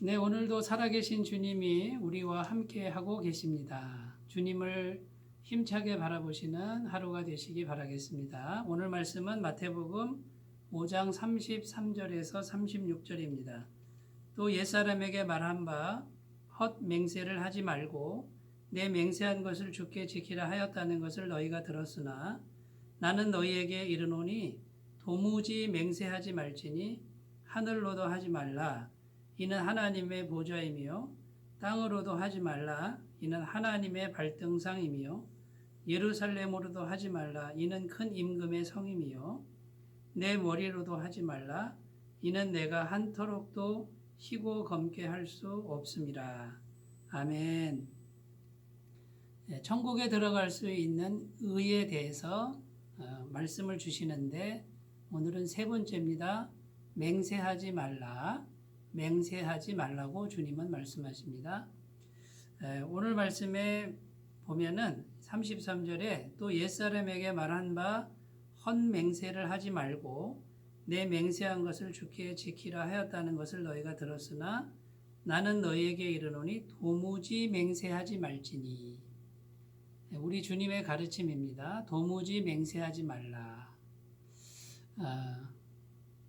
네, 오늘도 살아계신 주님이 우리와 함께 하고 계십니다. 주님을 힘차게 바라보시는 하루가 되시기 바라겠습니다. 오늘 말씀은 마태복음 5장 33절에서 36절입니다. 또 옛사람에게 말한 바 헛 맹세를 하지 말고 내 맹세한 것을 주께 지키라 하였다는 것을 너희가 들었으나 나는 너희에게 이르노니 도무지 맹세하지 말지니 하늘로도 하지 말라. 이는 하나님의 보좌이며 땅으로도 하지 말라. 이는 하나님의 발등상이며 예루살렘으로도 하지 말라. 이는 큰 임금의 성이며 내 머리로도 하지 말라. 이는 내가 한터록도 희고 검게 할 수 없음이라. 아멘. 천국에 들어갈 수 있는 의에 대해서 말씀을 주시는데 오늘은 세 번째입니다. 맹세하지 말라. 맹세하지 말라고 주님은 말씀하십니다. 오늘 말씀에 보면은 33절에 또 옛사람에게 말한 바 헛맹세를 하지 말고 내 맹세한 것을 주께 지키라 하였다는 것을 너희가 들었으나 나는 너희에게 이르노니 도무지 맹세하지 말지니. 우리 주님의 가르침입니다. 도무지 맹세하지 말라.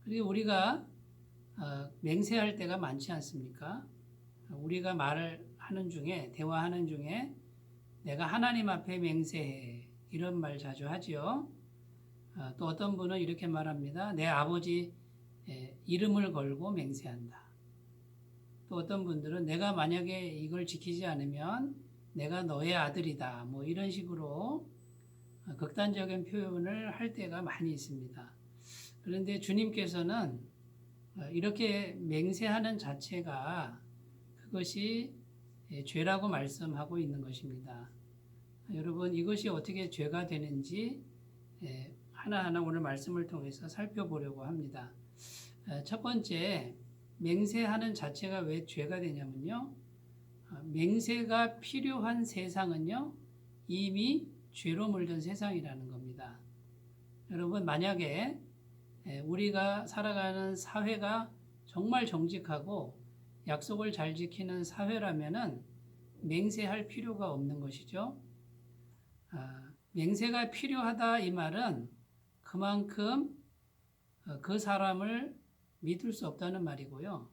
그리고 우리가 맹세할 때가 많지 않습니까? 우리가 말을 하는 중에, 대화하는 중에 내가 하나님 앞에 맹세해. 이런 말 자주 하지요. 또 어떤 분은 이렇게 말합니다. 내 아버지 이름을 걸고 맹세한다. 또 어떤 분들은 내가 만약에 이걸 지키지 않으면 내가 너의 아들이다. 뭐 이런 식으로 극단적인 표현을 할 때가 많이 있습니다. 그런데 주님께서는 이렇게 맹세하는 자체가 그것이 죄라고 말씀하고 있는 것입니다. 여러분, 이것이 어떻게 죄가 되는지 하나하나 오늘 말씀을 통해서 살펴보려고 합니다. 첫 번째, 맹세하는 자체가 왜 죄가 되냐면요. 맹세가 필요한 세상은요, 이미 죄로 물든 세상이라는 겁니다. 여러분, 만약에 우리가 살아가는 사회가 정말 정직하고 약속을 잘 지키는 사회라면은 맹세할 필요가 없는 것이죠. 맹세가 필요하다 이 말은 그만큼 그 사람을 믿을 수 없다는 말이고요.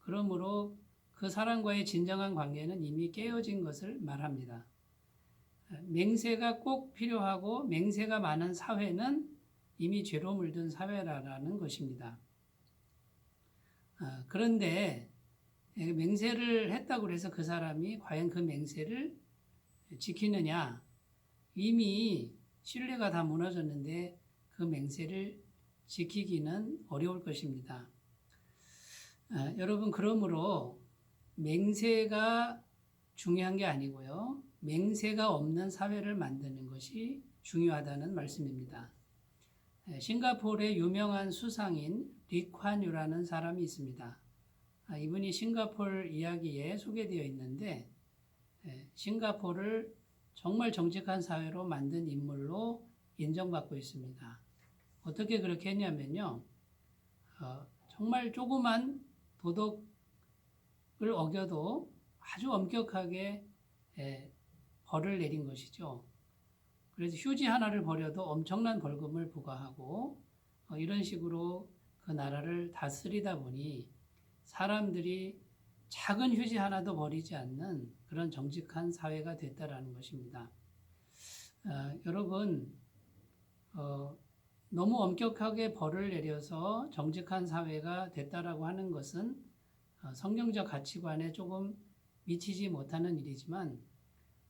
그러므로 그 사람과의 진정한 관계는 이미 깨어진 것을 말합니다. 맹세가 꼭 필요하고 맹세가 많은 사회는 이미 죄로 물든 사회라는 것입니다. 그런데 맹세를 했다고 해서 그 사람이 과연 그 맹세를 지키느냐? 이미 신뢰가 다 무너졌는데 그 맹세를 지키기는 어려울 것입니다. 여러분, 그러므로 맹세가 중요한 게 아니고요. 맹세가 없는 사회를 만드는 것이 중요하다는 말씀입니다. 싱가포르의 유명한 수상인 리콴유라는 사람이 있습니다. 이분이 싱가포르 이야기에 소개되어 있는데 싱가포르를 정말 정직한 사회로 만든 인물로 인정받고 있습니다. 어떻게 그렇게 했냐면요. 정말 조그만 도덕을 어겨도 아주 엄격하게 벌을 내린 것이죠. 그래서 휴지 하나를 버려도 엄청난 벌금을 부과하고 이런 식으로 그 나라를 다스리다 보니 사람들이 작은 휴지 하나도 버리지 않는 그런 정직한 사회가 됐다라는 것입니다. 여러분, 너무 엄격하게 벌을 내려서 정직한 사회가 됐다라고 하는 것은 성경적 가치관에 조금 미치지 못하는 일이지만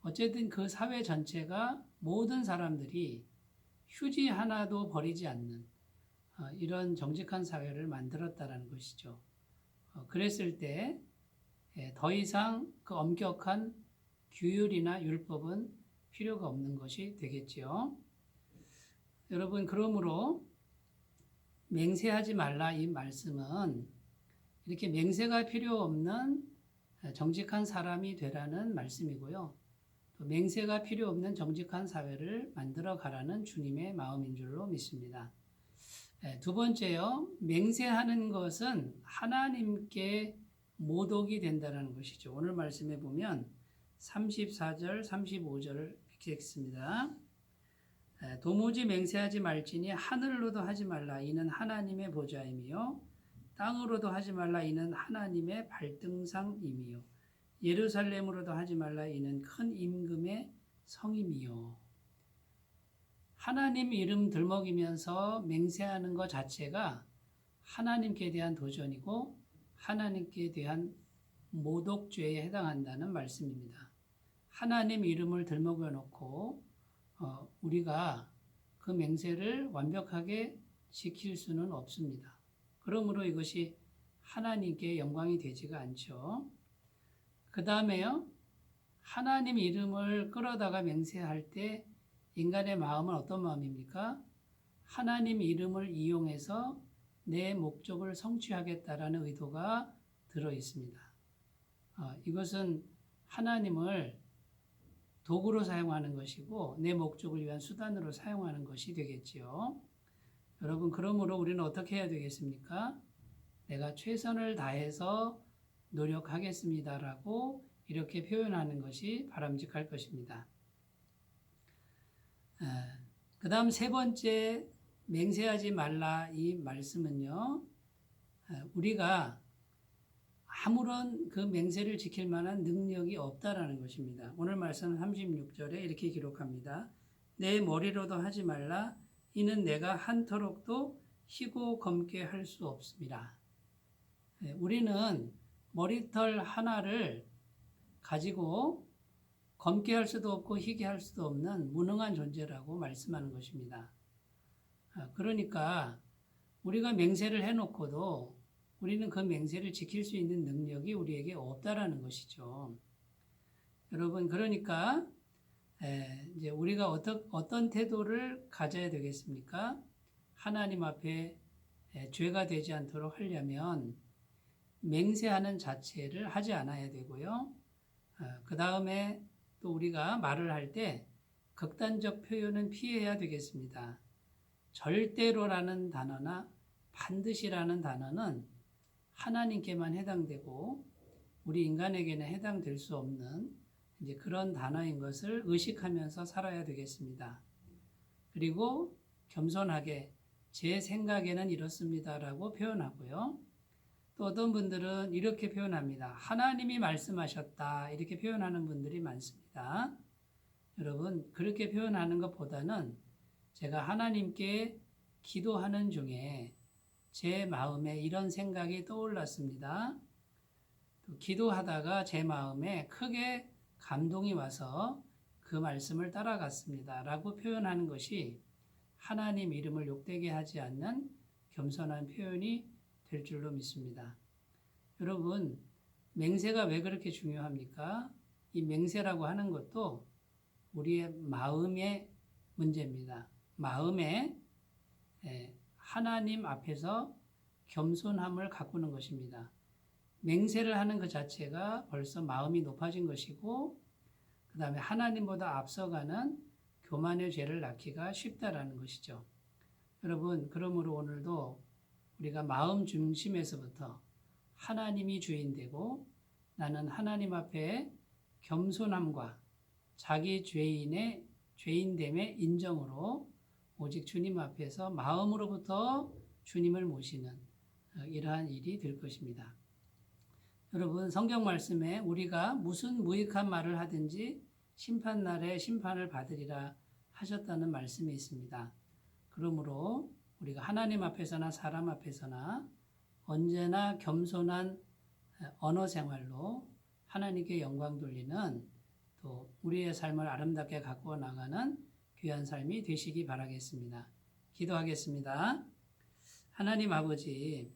어쨌든 그 사회 전체가 모든 사람들이 휴지 하나도 버리지 않는 이런 정직한 사회를 만들었다라는 것이죠. 그랬을 때 더 이상 그 엄격한 규율이나 율법은 필요가 없는 것이 되겠지요. 여러분, 그러므로 맹세하지 말라 이 말씀은 이렇게 맹세가 필요 없는 정직한 사람이 되라는 말씀이고요. 또 맹세가 필요 없는 정직한 사회를 만들어 가라는 주님의 마음인 줄로 믿습니다. 두 번째요. 맹세하는 것은 하나님께 모독이 된다는 것이죠. 오늘 말씀에 보면 34절, 35절을 읽겠습니다. 도무지 맹세하지 말지니 하늘로도 하지 말라 이는 하나님의 보좌임이요 땅으로도 하지 말라 이는 하나님의 발등상임이요 예루살렘으로도 하지 말라 이는 큰 임금의 성임이요. 하나님 이름 들먹이면서 맹세하는 것 자체가 하나님께 대한 도전이고 하나님께 대한 모독죄에 해당한다는 말씀입니다. 하나님 이름을 들먹여 놓고 우리가 그 맹세를 완벽하게 지킬 수는 없습니다. 그러므로 이것이 하나님께 영광이 되지가 않죠. 그 다음에요. 하나님 이름을 끌어다가 맹세할 때 인간의 마음은 어떤 마음입니까? 하나님 이름을 이용해서 내 목적을 성취하겠다라는 의도가 들어 있습니다. 이것은 하나님을 도구로 사용하는 것이고 내 목적을 위한 수단으로 사용하는 것이 되겠지요. 여러분, 그러므로 우리는 어떻게 해야 되겠습니까? 내가 최선을 다해서 노력하겠습니다라고 이렇게 표현하는 것이 바람직할 것입니다. 그 다음 세 번째 맹세하지 말라 이 말씀은요. 우리가 아무런 그 맹세를 지킬 만한 능력이 없다라는 것입니다. 오늘 말씀 36절에 이렇게 기록합니다. 내 머리로도 하지 말라 이는 내가 한터럭도 희고 검게 할 수 없습니다. 우리는 머리털 하나를 가지고 검게 할 수도 없고 희게 할 수도 없는 무능한 존재라고 말씀하는 것입니다. 그러니까 우리가 맹세를 해놓고도 우리는 그 맹세를 지킬 수 있는 능력이 우리에게 없다라는 것이죠. 여러분, 그러니까 이제 우리가 어떤 태도를 가져야 되겠습니까? 하나님 앞에 죄가 되지 않도록 하려면 맹세하는 자체를 하지 않아야 되고요. 그 다음에 또 우리가 말을 할 때 극단적 표현은 피해야 되겠습니다. 절대로라는 단어나 반드시라는 단어는 하나님께만 해당되고 우리 인간에게는 해당될 수 없는 이제 그런 단어인 것을 의식하면서 살아야 되겠습니다. 그리고 겸손하게 제 생각에는 이렇습니다라고 표현하고요. 또 어떤 분들은 이렇게 표현합니다. 하나님이 말씀하셨다 이렇게 표현하는 분들이 많습니다. 여러분, 그렇게 표현하는 것보다는 제가 하나님께 기도하는 중에 제 마음에 이런 생각이 떠올랐습니다. 또 기도하다가 제 마음에 크게 감동이 와서 그 말씀을 따라갔습니다. 라고 표현하는 것이 하나님 이름을 욕되게 하지 않는 겸손한 표현이 될 줄로 믿습니다. 여러분, 맹세가 왜 그렇게 중요합니까? 이 맹세라고 하는 것도 우리의 마음의 문제입니다. 마음에 하나님 앞에서 겸손함을 가꾸는 것입니다. 맹세를 하는 것 자체가 벌써 마음이 높아진 것이고 그 다음에 하나님보다 앞서가는 교만의 죄를 낳기가 쉽다라는 것이죠. 여러분, 그러므로 오늘도 우리가 마음 중심에서부터 하나님이 주인되고 나는 하나님 앞에 겸손함과 자기 죄인됨의 인정으로 오직 주님 앞에서 마음으로부터 주님을 모시는 이러한 일이 될 것입니다. 여러분, 성경 말씀에 우리가 무슨 무익한 말을 하든지 심판날에 심판을 받으리라 하셨다는 말씀이 있습니다. 그러므로 우리가 하나님 앞에서나 사람 앞에서나 언제나 겸손한 언어 생활로 하나님께 영광 돌리는 또 우리의 삶을 아름답게 가꾸어 나가는 귀한 삶이 되시기 바라겠습니다. 기도하겠습니다. 하나님 아버지,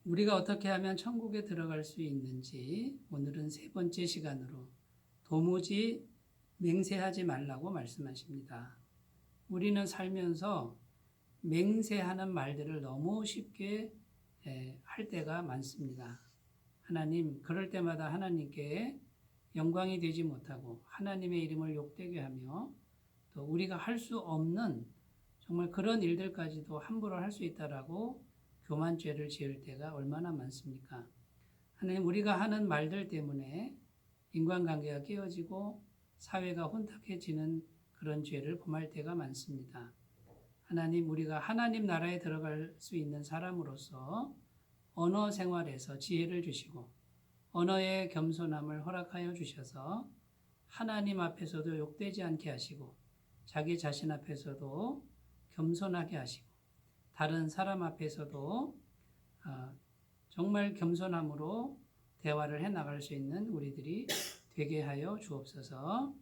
우리가 어떻게 하면 천국에 들어갈 수 있는지 오늘은 세 번째 시간으로 도무지 맹세하지 말라고 말씀하십니다. 우리는 살면서 맹세하는 말들을 너무 쉽게 할 때가 많습니다. 하나님, 그럴 때마다 하나님께 영광이 되지 못하고 하나님의 이름을 욕되게 하며 또 우리가 할 수 없는 정말 그런 일들까지도 함부로 할 수 있다라고 교만죄를 지을 때가 얼마나 많습니까? 하나님, 우리가 하는 말들 때문에 인간관계가 깨어지고 사회가 혼탁해지는 그런 죄를 범할 때가 많습니다. 하나님, 우리가 하나님 나라에 들어갈 수 있는 사람으로서 언어 생활에서 지혜를 주시고 언어의 겸손함을 허락하여 주셔서 하나님 앞에서도 욕되지 않게 하시고 자기 자신 앞에서도 겸손하게 하시고 다른 사람 앞에서도 정말 겸손함으로 대화를 해나갈 수 있는 우리들이 되게 하여 주옵소서.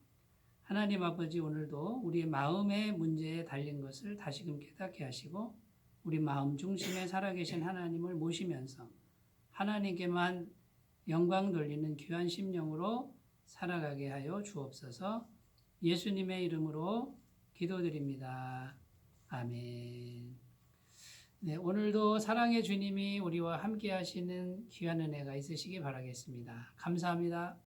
하나님 아버지, 오늘도 우리의 마음의 문제에 달린 것을 다시금 깨닫게 하시고 우리 마음 중심에 살아계신 하나님을 모시면서 하나님께만 영광 돌리는 귀한 심령으로 살아가게 하여 주옵소서. 예수님의 이름으로 기도드립니다. 아멘. 네, 오늘도 사랑의 주님이 우리와 함께 하시는 귀한 은혜가 있으시기 바라겠습니다. 감사합니다.